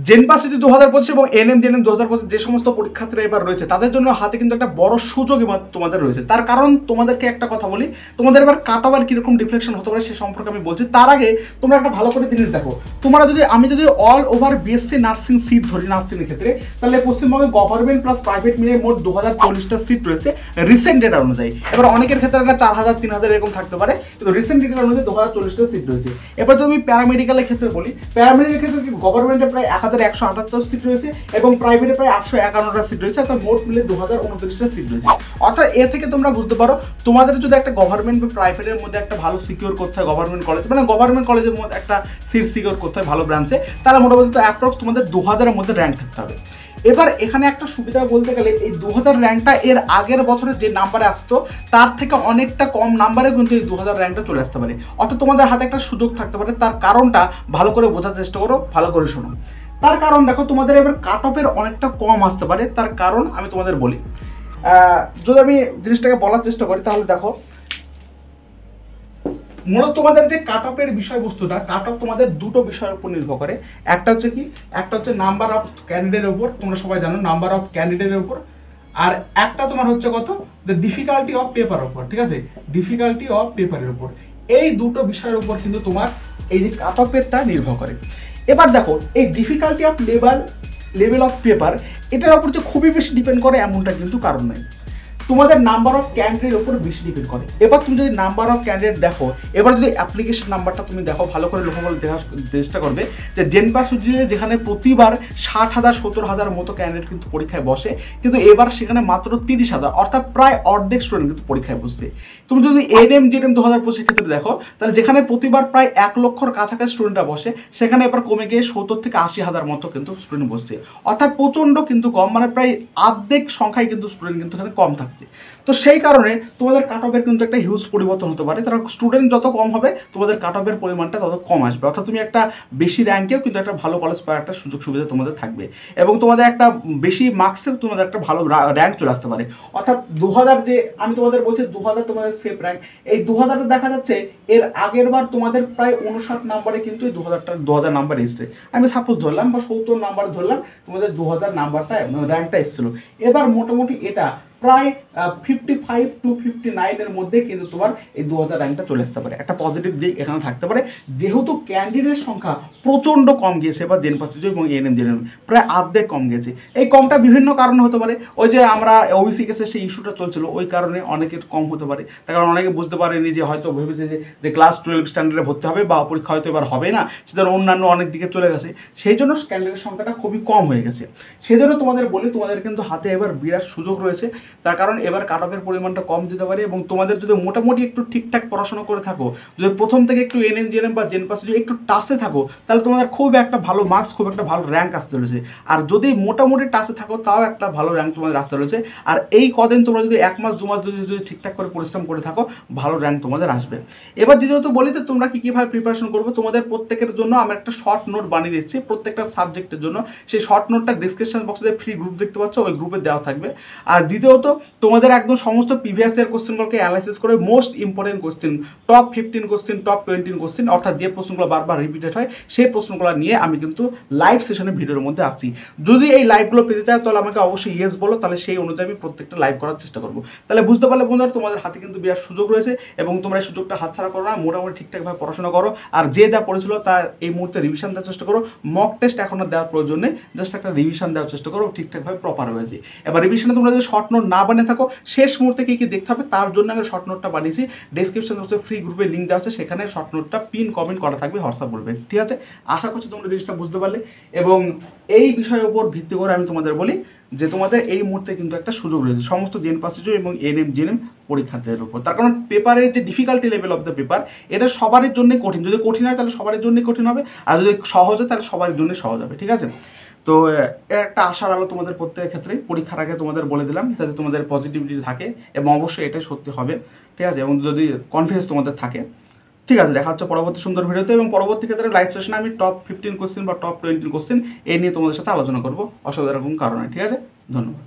জেনপাসিটি 2025 এবং NM GNM 2025 যে সমস্ত পরীক্ষার্থীরা এবার রয়েছে তাদের জন্য হাতে কিন্তু একটা বড় সুযোগ এবার তোমাদের রয়েছে। তার কারণ তোমাদেরকে একটা কথা বলি, তোমাদের এবার কাট অফ আর কীরকম ডিফ্লেকশন হতে পারে সে সম্পর্কে আমি বলছি। তার আগে তোমরা একটা ভালো করে জিনিস দেখো, তোমরা আমি যদি all over BSc nursing seat ধরি নার্সিংয়ের ক্ষেত্রে, তাহলে পশ্চিমবঙ্গে গভর্নমেন্ট প্লাস প্রাইভেট মিলে মোট 2040টা সিট রয়েছে রিসেন্ট ডেটা অনুযায়ী। এবার অনেকের ক্ষেত্রে একটা 4000 3000 এরকম থাকতে পারে, কিন্তু রিসেন্ট ডেটা অনুযায়ী 2040টা সিট রয়েছে। এবার যদি আমি প্যারামেডিক্যালের ক্ষেত্রে বলি, প্যারামেডিক্যালের ক্ষেত্রে গভর্নমেন্টে প্রায় 1178 সিট রয়েছে এবং প্রাইভেটে প্রায় 851টা সিট রয়েছে, অর্থাৎ মোট মিলে 2029টা সিট রয়েছে। অর্থাৎ এ থেকে তোমরা বুঝতে পারো তোমাদের যদি একটা গভর্নমেন্ট বা প্রাইভেটের মধ্যে একটা ভালো সিকিউর করতে হয়, গভর্নমেন্ট কলেজ মানে গভর্নমেন্ট কলেজের মধ্যে একটা সিট সিকিউর করতে হয় ভালো ব্রাঞ্চে, তাহলে মোটামুটি তো অ্যাপ্রক্স তোমাদের 2000-এর মধ্যে র্যাঙ্ক থাকতে হবে। এবার এখানে একটা সুবিধা বলতে গেলে এই 2000 র্যাঙ্কটা এর আগের বছরে যে নাম্বারে আসতো তার থেকে অনেকটা কম নাম্বারে কিন্তু এই 2000 র্যাঙ্কটা চলে আসতে পারে। অর্থাৎ তোমাদের হাতে একটা সুযোগ থাকতে পারে। তার কারণটা ভালো করে বোঝার চেষ্টা করো, ভালো করে শোনো। তার কারণ দেখো, তোমাদের এবার কাট অফের অনেকটা কম আসতে পারে। তার কারণ আমি তোমাদের বলি, যদি আমি জিনিসটাকে বলার চেষ্টা করি তাহলে দেখো, মূলত তোমাদের যে কাট অফের বিষয়বস্তুটা, কাট অফ তোমাদের দুটো বিষয়ের উপর নির্ভর করে। একটা হচ্ছে কি, একটা হচ্ছে নাম্বার অফ ক্যান্ডিডেটের উপর, তোমরা সবাই জানো নাম্বার অফ ক্যান্ডিডেটের উপর। আর একটা তোমার হচ্ছে কত, দ্য ডিফিকাল্টি অফ পেপার উপর, ঠিক আছে, ডিফিকাল্টি অফ পেপারের উপর। এই দুটো বিষয়ের উপর কিন্তু তোমার এই যে কাট অফেরটা নির্ভর করে। এবার দেখো, এই difficulty of level of paper এটার উপর যে খুবই বেশি ডিপেন্ড করে এমনটা কিন্তু কারণ নয়, তোমাদের নাম্বার অফ ক্যান্ডিডেটের উপর বেশি ডিপেন্ড করে। এবার তুমি যদি নাম্বার অফ ক্যান্ডিডেট দেখো, এবার যদি অ্যাপ্লিকেশন নাম্বারটা তুমি দেখো, ভালো করে লক্ষ্য করে দেখার চেষ্টা করবে যে জেনপাস যেখানে প্রতিবার 60,000 70,000 মতো ক্যান্ডিডেট কিন্তু পরীক্ষায় বসে, কিন্তু এবার সেখানে মাত্র 30,000, অর্থাৎ প্রায় অর্ধেক স্টুডেন্ট কিন্তু পরীক্ষায় বসছে। তুমি যদি এনএম জেনএম 2025 ক্ষেত্রে দেখো, তাহলে যেখানে প্রতিবার প্রায় 1 লক্ষর কাছাকাছি স্টুডেন্টরা বসে, সেখানে এবার কমে গিয়ে 70 থেকে 80,000 মতো কিন্তু স্টুডেন্ট বসছে। অর্থাৎ প্রচণ্ড কিন্তু কম, মানে প্রায় অর্ধেক সংখ্যায় কিন্তু স্টুডেন্ট কিন্তু এখানে কম থাকে। তো সেই কারণে তোমাদের কাট অফের কিন্তু একটা হিউজ পরিবর্তন হতে পারে। তার স্টুডেন্ট যত কম হবে তোমাদের কাট অফের পরিমাণটা তত কম আসবে। অর্থাৎ তুমি একটা বেশি র্যাঙ্কেও কিন্তু একটা ভালো কলেজ পাওয়ার একটা সুযোগ সুবিধা তোমাদের থাকবে, এবং তোমাদের একটা বেশি মার্কসেও তোমাদের একটা ভালো র্যাঙ্ক চলে আসতে পারে। অর্থাৎ 2000 যে আমি তোমাদের বলছি 2000 তোমাদের সেফ র্যাঙ্ক, এই 2000 দেখা যাচ্ছে এর আগের বার তোমাদের প্রায় 59 নাম্বারে কিন্তু এই 2000 নাম্বার এসছে। আমি সাপোজ ধরলাম বা 70 নাম্বার ধরলাম, তোমাদের 2000 নাম্বারটা র্যাঙ্কটা এসেছিলো। এবার মোটামুটি এটা প্রায় 55 to 59 এর মধ্যে কিন্তু তোমার এই 2000 র্যাঙ্কটা চলে আসতে পারে। একটা পজিটিভ দিক এখানে থাকতে পারে, যেহেতু ক্যান্ডিডেট সংখ্যা প্রচণ্ড কম গিয়েছে বা জেনপাসিজ এবং এনএম জেনএম প্রায় অর্ধেক কম গিয়েছে। এই কমটা বিভিন্ন কারণে হতে পারে, ওই যে আমরা ওবিসি কেসে সেই ইস্যুটা চলছিল, ওই কারণে অনেকের কম হতে পারে। তার কারণ অনেকে বুঝতে পারেনি যে হয়তো ভেবেছে যে ক্লাস 12 স্ট্যান্ডার্ডে ভর্তি হবে বা পরীক্ষা হয়তো এবার হবে না, সেটা অন্যান্য অনেক দিকে চলে গেছে, সেই জন্য ক্যান্ডিডেট সংখ্যাটা খুবই কম হয়ে গেছে। সেই জন্য তোমাদের বলি, তোমাদের কিন্তু হাতে এবার বিরাট সুযোগ রয়েছে। তার কারণ এবার কাট অফের পরিমাণটা কম যেতে পারে, এবং তোমাদের যদি মোটামুটি একটু ঠিকঠাক পড়াশোনা করে থাকো, যদি প্রথম থেকে একটু এনএম জেনএম বা জেনপাস যদি একটু টাচে থাকো, তাহলে তোমাদের খুব একটা ভালো মার্কস, খুব একটা ভালো র্যাঙ্ক আসতে রয়েছে। আর যদি মোটামুটি টাচে থাকো, তাও একটা ভালো র্যাঙ্ক তোমাদের আসতে রয়েছে। আর এই কদিন তোমরা যদি 1 মাস 2 মাস যদি ঠিকঠাক করে পরিশ্রম করে থাকো, ভালো র্যাঙ্ক তোমাদের আসবে। এবার দ্বিতীয়ত বলি তো তোমরা কীভাবে প্রিপারেশন করবে। তোমাদের প্রত্যেকের জন্য আমি একটা শর্ট নোট বানিয়ে দিচ্ছি প্রত্যেকটা সাবজেক্টের জন্য। সেই শর্ট নোটটা ডিসক্রিপশন বক্সে ফ্রি গ্রুপ দেখতে পাচ্ছ, ওই গ্রুপে দেওয়া থাকবে। আর দ্বিতীয়ত তোমাদের একদম সমস্ত প্রিভিয়াস ইয়ার কোশ্চেনগুলোকে অ্যানালাইসিস করে most important question, top 15 question, top 20 question, অর্থাৎ যে প্রশ্নগুলো বারবার রিপিটেড হয় সেই প্রশ্নগুলো নিয়ে আমি কিন্তু লাইভ সেশনের ভিডিওর মধ্যে আসছি। যদি এই লাইভগুলো পেতে চাও তাহলে আমাকে অবশ্যই ইয়েস বলো, তাহলে সেই অনুযায়ী আমি প্রত্যেকটা লাইভ করার চেষ্টা করবো। তাহলে বুঝতে পারলে বন্ধুরা, তোমাদের হাতে কিন্তু বিরাট সুযোগ রয়েছে, এবং তোমরা এই সুযোগটা হাতছাড়া করো না, মোটামুটি ঠিকঠাকভাবে পড়াশোনা করো। আর যে যা পড়েছিল তা এই মুহূর্তে রিভিশন দেওয়ার চেষ্টা করো। মক টেস্ট এখনো দেওয়ার প্রয়োজন নেই, জাস্ট একটা রিভিশন দেওয়ার চেষ্টা করো, ঠিকঠাকভাবে প্রপার হয়েছে। এবার রিভিশনে তোমরা যদি শর্ট নোট না বানিয়ে থাকো, শেষ মুহূর্তে কী কী দেখতে হবে তার জন্য আমি শর্ট নোটটা বানিয়েছি। ডেসক্রিপশন বক্সে ফ্রি গ্রুপের লিঙ্ক দেওয়া আছে, সেখানে শর্ট নোটটা পিন কমেন্ট করা থাকবে, হোয়াটসঅ্যাপ করবে। ঠিক আছে, আশা করছি তোমরা জিনিসটা বুঝতে পারলে। এবং এই বিষয়ের উপর ভিত্তি করে আমি তোমাদের বলি যে তোমাদের এই মুহূর্তে কিন্তু একটা সুযোগ রয়েছে সমস্ত জেনপাসিজ এবং এনএম জেনএম পরীক্ষার্থীদের উপর। তার কারণ পেপারের যে difficulty level of the paper, এটা সবার জন্যই কঠিন। যদি কঠিন হয় তাহলে সবার জন্যই কঠিন হবে, আর যদি সহজ হয় তাহলে সবার জন্যই সহজ হবে। ঠিক আছে, তো একটা আশার আলো তোমাদের প্রত্যেকের ক্ষেত্রেই পরীক্ষার আগে তোমাদের বলে দিলাম, যাতে তোমাদের পজিটিভিটি থাকে, এবং অবশ্যই এটাই সত্যি হবে। ঠিক আছে, এবং যদি কনফিডেন্স তোমাদের থাকে। ঠিক আছে, দেখা হচ্ছে পরবর্তী সুন্দর ভিডিওতে, এবং পরবর্তী ক্ষেত্রে লাইভ সেশনে আমি টপ 15 কোশ্চেন বা টপ 20 কোশ্চেন এই নিয়ে তোমাদের সাথে আলোচনা করবো, অসুবিধার কোনো কারণে। ঠিক আছে, ধন্যবাদ।